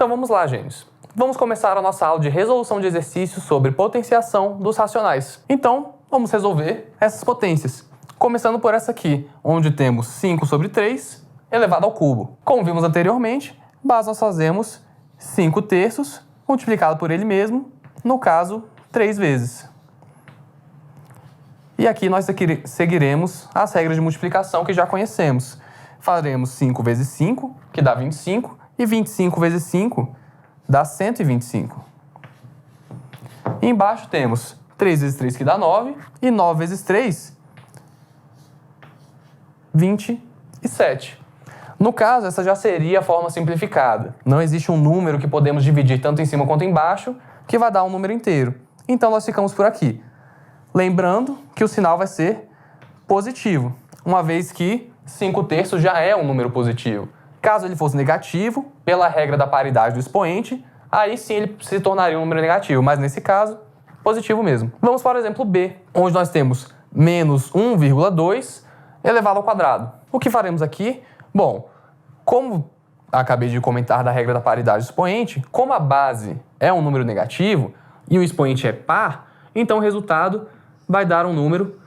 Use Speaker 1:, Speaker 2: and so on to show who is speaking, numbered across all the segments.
Speaker 1: Então vamos lá, gênios. Vamos começar a nossa aula de resolução de exercícios sobre potenciação dos racionais. Então, vamos resolver essas potências. Começando por essa aqui, onde temos 5 sobre 3 elevado ao cubo. Como vimos anteriormente, basta nós fazemos 5 terços multiplicado por ele mesmo, no caso, 3 vezes. E aqui nós seguiremos as regras de multiplicação que já conhecemos. Faremos 5 vezes 5, que dá 25, e 25 vezes 5 dá 125. E embaixo temos 3 vezes 3, que dá 9, e 9 vezes 3, 27. No caso, essa já seria a forma simplificada. Não existe um número que podemos dividir tanto em cima quanto embaixo, que vai dar um número inteiro. Então, nós ficamos por aqui. Lembrando que o sinal vai ser positivo, uma vez que 5 terços já é um número positivo. Caso ele fosse negativo, pela regra da paridade do expoente, aí sim ele se tornaria um número negativo, mas nesse caso, positivo mesmo. Vamos para o exemplo B, onde nós temos menos 1,2 elevado ao quadrado. O que faremos aqui? Bom, como acabei de comentar da regra da paridade do expoente, como a base é um número negativo e o expoente é par, então o resultado vai dar um número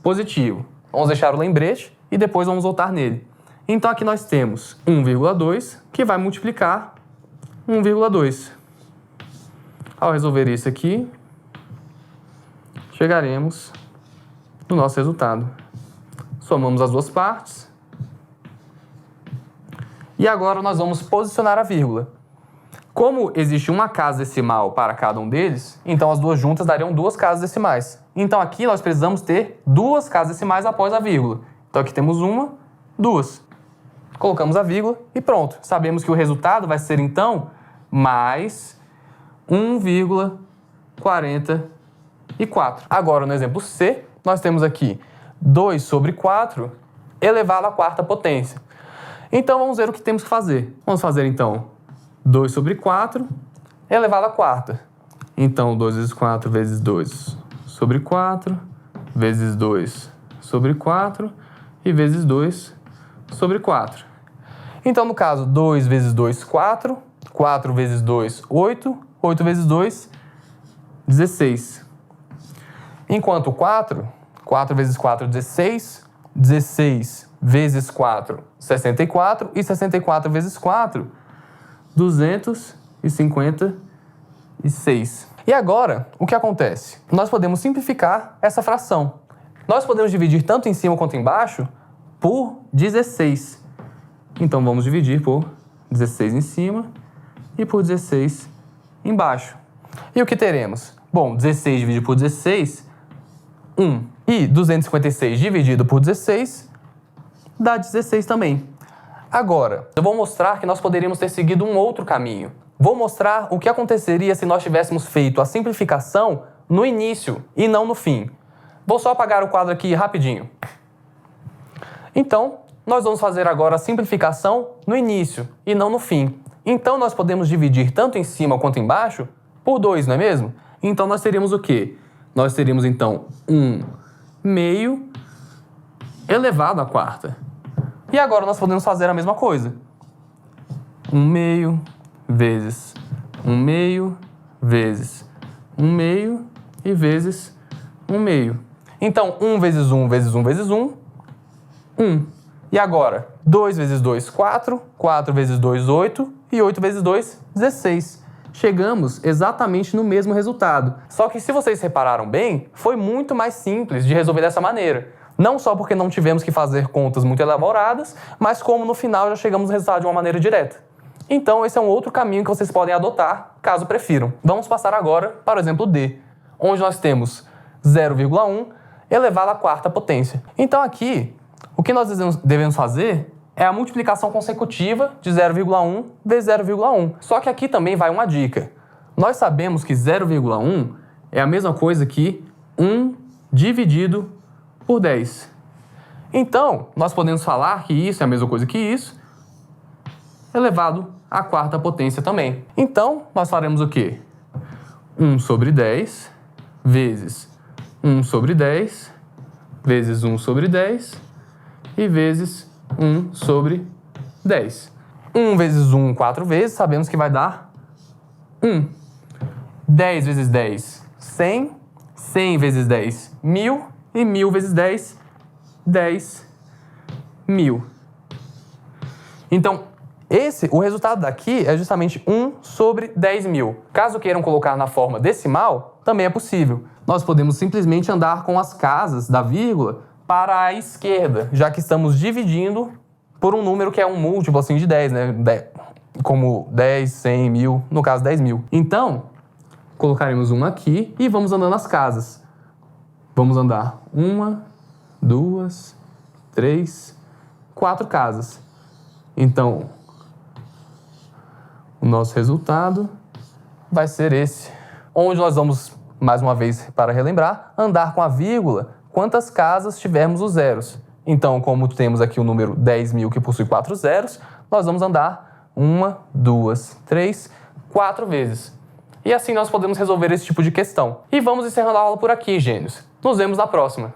Speaker 1: positivo. Vamos deixar o lembrete e depois vamos voltar nele. Então aqui nós temos 1,2 que vai multiplicar 1,2. Ao resolver isso aqui, chegaremos no nosso resultado. Somamos as duas partes. E agora nós vamos posicionar a vírgula. Como existe uma casa decimal para cada um deles, então as duas juntas dariam 2 casas decimais. Então aqui nós precisamos ter 2 casas decimais após a vírgula. Então aqui temos 1, 2. Colocamos a vírgula e pronto. Sabemos que o resultado vai ser então mais 1,44. Agora no exemplo C, nós temos aqui 2 sobre 4 elevado à quarta potência. Então vamos ver o que temos que fazer. Vamos fazer então 2 sobre 4 elevado à quarta. Então 2 vezes 4 vezes 2 sobre 4, vezes 2 sobre 4 e vezes 2 sobre 4. Então no caso 2 vezes 2, 4, 4 vezes 2, 8, 8 vezes 2, 16. Enquanto 4 vezes 4, 16, 16 vezes 4, 64, e 64 vezes 4, 256. E agora, o que acontece? Nós podemos simplificar essa fração. Nós podemos dividir tanto em cima quanto embaixo por 16. Então vamos dividir por 16 em cima e por 16 embaixo. E o que teremos? Bom, 16 dividido por 16, 1. E 256 dividido por 16 dá 16 também. Agora, eu vou mostrar que nós poderíamos ter seguido um outro caminho. Vou mostrar o que aconteceria se nós tivéssemos feito a simplificação no início e não no fim. Vou só apagar o quadro aqui rapidinho. Então, nós vamos fazer agora a simplificação no início e não no fim. Então, nós podemos dividir tanto em cima quanto embaixo por 2, não é mesmo? Então, nós teríamos o quê? Nós teríamos, então, 1 meio elevado à quarta. E agora nós podemos fazer a mesma coisa. 1 meio vezes 1 meio vezes 1 meio e vezes 1 meio. Então, 1 vezes 1 vezes 1 vezes 1, 1. E agora, 2 vezes 2, 4, 4 vezes 2, 8 e 8 vezes 2, 16. Chegamos exatamente no mesmo resultado. Só que se vocês repararam bem, foi muito mais simples de resolver dessa maneira. Não só porque não tivemos que fazer contas muito elaboradas, mas como no final já chegamos no resultado de uma maneira direta. Então esse é um outro caminho que vocês podem adotar, caso prefiram. Vamos passar agora para o exemplo D, onde nós temos 0,1 elevado à quarta potência. Então aqui, o que nós devemos fazer é a multiplicação consecutiva de 0,1 vezes 0,1. Só que aqui também vai uma dica. Nós sabemos que 0,1 é a mesma coisa que 1 dividido por 10. Então, nós podemos falar que isso é a mesma coisa que isso, elevado à quarta potência também. Então, nós faremos o quê? 1 sobre 10 vezes 1 sobre 10 vezes 1 sobre 10 e vezes 1 sobre 10. 1 vezes 1, 4 vezes, sabemos que vai dar 10 vezes 10, 100. 100 vezes 10, 1000. E 1000 vezes 10, 10.000. Então, o resultado daqui é justamente 1 sobre 10.000. Caso queiram colocar na forma decimal, também é possível. Nós podemos simplesmente andar com as casas da vírgula para a esquerda, já que estamos dividindo por um número que é um múltiplo assim de 10, né? Como 10, 100, 1000, no caso 10.000. Então, colocaremos 1 aqui e vamos andando as casas. Vamos andar 1, 2, 3, 4 casas. Então, o nosso resultado vai ser esse. Onde nós vamos, mais uma vez, para relembrar, andar com a vírgula quantas casas tivermos os zeros. Então, como temos aqui o número 10.000 que possui 4 zeros, nós vamos andar 1, 2, 3, 4 vezes. E assim nós podemos resolver esse tipo de questão. E vamos encerrando a aula por aqui, gênios. Nos vemos na próxima.